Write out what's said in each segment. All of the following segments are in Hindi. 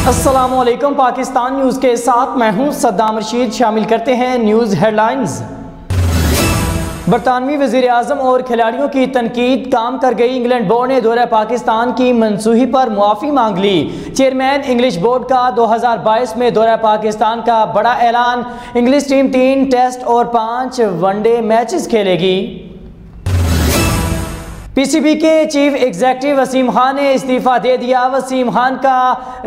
अस्सलामुअलैकुम, पाकिस्तान न्यूज़ के साथ मैं हूं सद्दाम रशीद। शामिल करते हैं न्यूज़ हेडलाइंस। बरतानवी वज़ीर आज़म और खिलाड़ियों की तनकीद काम कर गई। इंग्लैंड बोर्ड ने दौरे पाकिस्तान की मनसूही पर मुआफ़ी मांग ली। चेयरमैन इंग्लिश बोर्ड का 2022 में दौरा पाकिस्तान का बड़ा ऐलान। इंग्लिश टीम 3 टेस्ट और 5 वनडे मैचेस खेलेगी। पीसीबी के चीफ एग्जीक्यूटिव वसीम खान ने इस्तीफ़ा दे दिया। वसीम खान का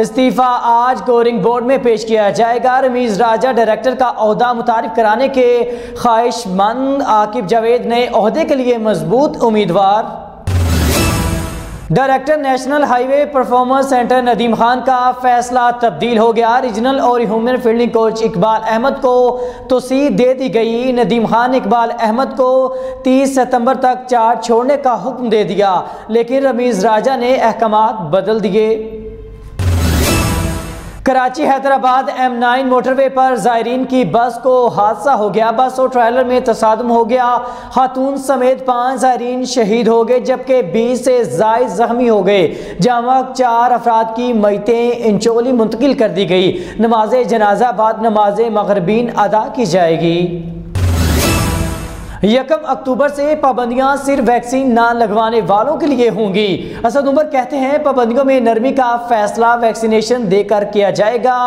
इस्तीफ़ा आज गोरिंग बोर्ड में पेश किया जाएगा। रमीज़ राजा डायरेक्टर का ओहदा मुतारिफ कराने के ख्वाहिशमंद। आकिब जावेद नए ओहदे के लिए मजबूत उम्मीदवार। Director national highway performance centre Nadeem Khan का फैसला तब्दील हो गया। रीजनल और human fielding coach Iqbal Ahmed को तौसीह दे दी गई। नदीम खान ने इकबाल अहमद को 30 सितंबर तक चार्ज छोड़ने का हुक्म दे दिया, लेकिन रमीज़ राजा ने अहकामात बदल दिए। कराची हैदराबाद M9 मोटरवे पर ज़ायरीन की बस को हादसा हो गया। बस और ट्रेलर में तसादम हो गया। खातून समेत 5 ज़ायरीन शहीद हो गए, जबकि 20 से ज़ायद जख्मी हो गए। जमक 4 अफराद की मयतें इंचोली मुंतकिल कर दी गई। नमाज जनाजा बाद नमाज मगरिबीन अदा की जाएगी। 1 अक्टूबर से पाबंदियां सिर्फ वैक्सीन ना लगवाने वालों के लिए होंगी। असद उमर कहते हैं पाबंदियों में नरमी का फैसला वैक्सीनेशन देकर किया जाएगा।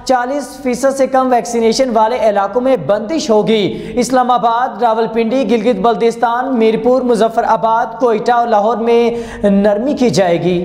40% से कम वैक्सीनेशन वाले इलाकों में बंदिश होगी। इस्लामाबाद, रावलपिंडी, गिलगित बल्तिस्तान, मीरपुर, मुजफ्फराबाद, कोयटा और लाहौर में नरमी की जाएगी।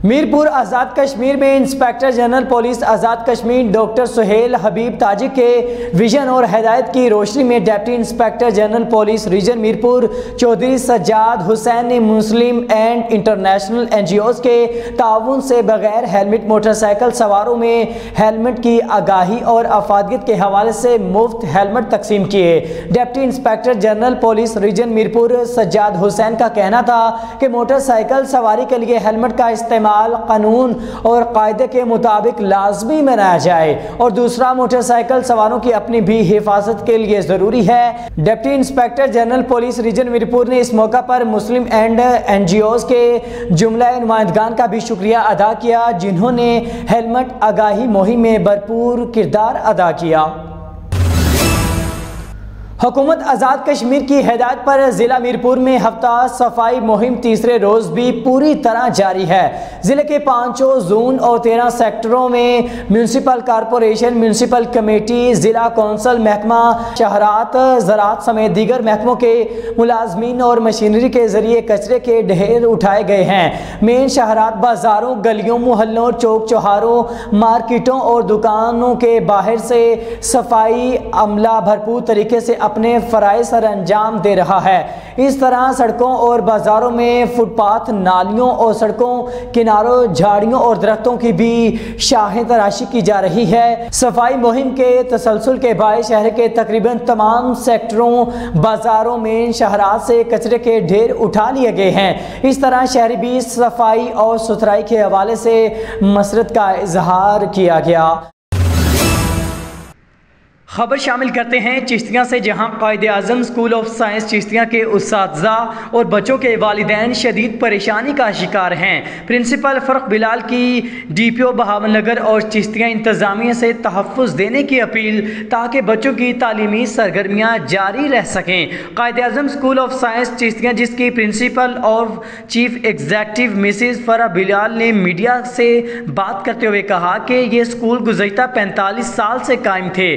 मीरपुर आज़ाद कश्मीर में inspector general police Azad Kashmir doctor Suhail Habib Taji के विजन और हिदायत की रोशनी में deputy inspector general police region Mirpur Chaudhry Sajjad Hussain ने मुस्लिम एंड इंटरनेशनल NGOs के ताउन से बगैर हेलमेट मोटरसाइकिल सवारों में हेलमेट की आगाही और अफादियत के हवाले से मुफ्त हेलमेट तकसीम किए। Deputy inspector general police region Mirpur Sajjad Hussain का कहना था कि मोटरसाइकिल सवारी के लिए हेलमेट का इस्तेमाल कानून और कायदे के मुताबिक लाजमी बनाया जाए और दूसरा मोटरसाइकिल सवारों की अपनी भी हिफाजत के लिए जरूरी है। Deputy inspector general police region Mirpur ने इस मौका पर मुस्लिम एंड NGOs के जुमला नुमाइंदगान का भी शुक्रिया अदा किया, जिन्होंने हेलमेट आगाही मुहिम में भरपूर किरदार अदा किया। हुकूमत आज़ाद कश्मीर की हिदायत पर ज़िला मीरपुर में हफ्ता सफाई मुहिम तीसरे रोज़ भी पूरी तरह जारी है। ज़िले के 5 जोन और 13 सेक्टरों में म्यूनसिपल कॉरपोरेशन, म्यूनसिपल कमेटी, ज़िला कौंसल, महकमा शहरात, ज़राअत समेत दीगर महकमों के मुलाजमीन और मशीनरी के ज़रिए कचरे के ढेर उठाए गए हैं। मेन शहरात, बाज़ारों, गलियों, मोहल्लों, चौक चौहारों, मार्केटों और दुकानों के बाहर से सफाई अमला भरपूर तरीके से अपने फ़राइज़ सर अंजाम दे रहा है। इस तरह सड़कों और बाज़ारों में फुटपाथ, नालियों और सड़कों किनारों झाड़ियों और दरख्तों की भी शाहें तराशी की जा रही है। सफाई मुहिम के तसलसल के बायस शहर के तकरीबन तमाम सेक्टरों, बाज़ारों में शहरात से कचरे के ढेर उठा लिए गए हैं। इस तरह शहरी भी सफाई और सुथराई के हवाले से मसरत का इजहार किया गया। खबर शामिल करते हैं चिश्तियाँ से, जहां कायदे आज़म स्कूल ऑफ साइंस चिश्तियाँ के उस्ताज़ा और बच्चों के वालिदैन शदीद परेशानी का शिकार हैं। प्रिंसिपल फ़र्क बिलाल की DPO बहावलनगर और चिश्तियाँ इंतज़ामिया से तहफ़्फ़ुज़ देने की अपील, ताकि बच्चों की तालीमी सरगर्मियाँ जारी रह सकें। कायदे आज़म स्कूल ऑफ साइंस चिश्तियाँ, जिसकी प्रिंसिपल और चीफ एग्जीक्यूटिव मिसिज़ फ़र्क बिलाल ने मीडिया से बात करते हुए कहा कि ये स्कूल गुज़श्ता 45 साल से कायम थे।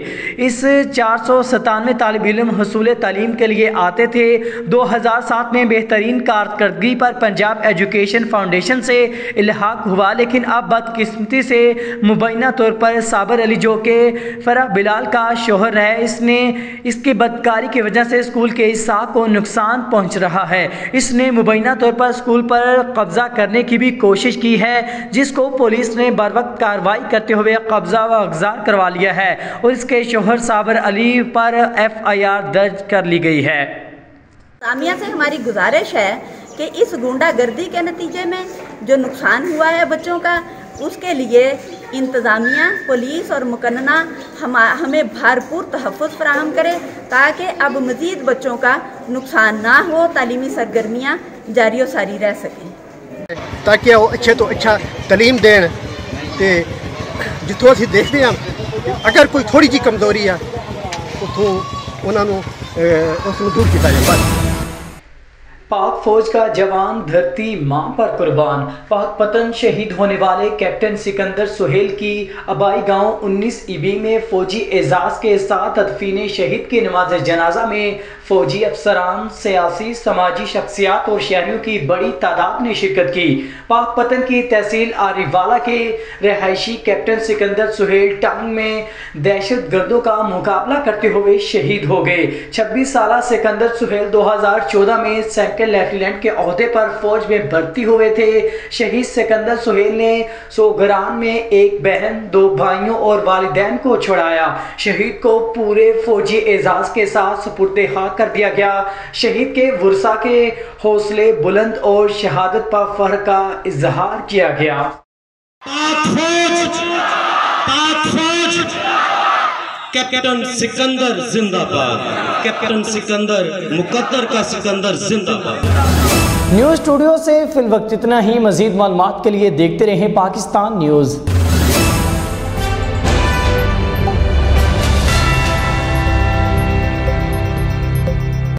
इस 497 तालिब इल्म हसूल तालीम के लिए आते थे। 2007 में बेहतरीन कारकर्दगी पर पंजाब एजुकेशन फाउंडेशन से इल्हाक हुआ, लेकिन अब बदकिस्मती से मुबैना तौर पर साबर अली, जो कि फ़र्क बिलाल का शोहर है, इसकी बदकारी की वजह से स्कूल के हिस्सा को नुकसान पहुँच रहा है। इसने मुबैना तौर पर स्कूल पर कब्ज़ा करने की भी कोशिश की है, जिसको पुलिस ने बर वक्त कार्रवाई करते हुए कब्ज़ा व अग़्ज़ार करवा लिया है और इसके शोहर साबर अली पर FIR दर्ज कर ली गई है। सामिया से हमारी गुजारिश है कि इस गुंडागर्दी के नतीजे में जो नुकसान हुआ है बच्चों का, उसके लिए इंतज़ामिया, पुलिस और मुकन्ना हमें भरपूर तहफ़्फ़ुज़ फराहम करे, ताकि अब मज़ीद बच्चों का नुकसान ना हो, तालीमी सरगर्मियाँ जारी व सारी रह सकें। ताकि वो अच्छे तो अच्छा तालीम देन ते जिथों असीं देखते हैं अगर कोई थोड़ी जी कमजोरी है उतों उन्होंने उसमें दूर किया जाए। पाक फौज का जवान धरती मां पर कुर्बान। पाकपतन शहीद होने वाले कैप्टन सिकंदर सुहेल की आबाई गांव 19 ईबी में फौजी एजाज के साथ तदफीन शहीद की नमाज जनाजा में फौजी अफसरान, सियासी समाजी शख्सियात और शहरियों की बड़ी तादाद ने शिरकत की। पाकपतन की तहसील आरिवाला के रहायशी कैप्टन सिकंदर सुहेल टांग में दहशत गर्दों का मुकाबला करते हुए शहीद हो गए। 26 साल सिकंदर सुहेल 2014 में सेक्टर लेफ्टिनेंट के ओहदे पर फौज में भर्ती हुए थे। शहीद सिकंदर सुहेल ने सोगरान में एक बहन, 2 भाइयों और वालिदैन को छुड़ाया। शहीद को पूरे फौजी एजाज के साथ सुपुर्दे खाक कर दिया गया। शहीद के वर्सा के हौसले बुलंद और शहादत पर फख्र का इजहार किया गया। कैप्टन सिकंदर जिंदाबाद, कैप्टन सिकंदर मुकद्दर का सिकंदर जिंदाबाद। न्यूज़ स्टूडियो से फिल वक्त इतना ही। मजीद मालूमात के लिए देखते रहें पाकिस्तान न्यूज़।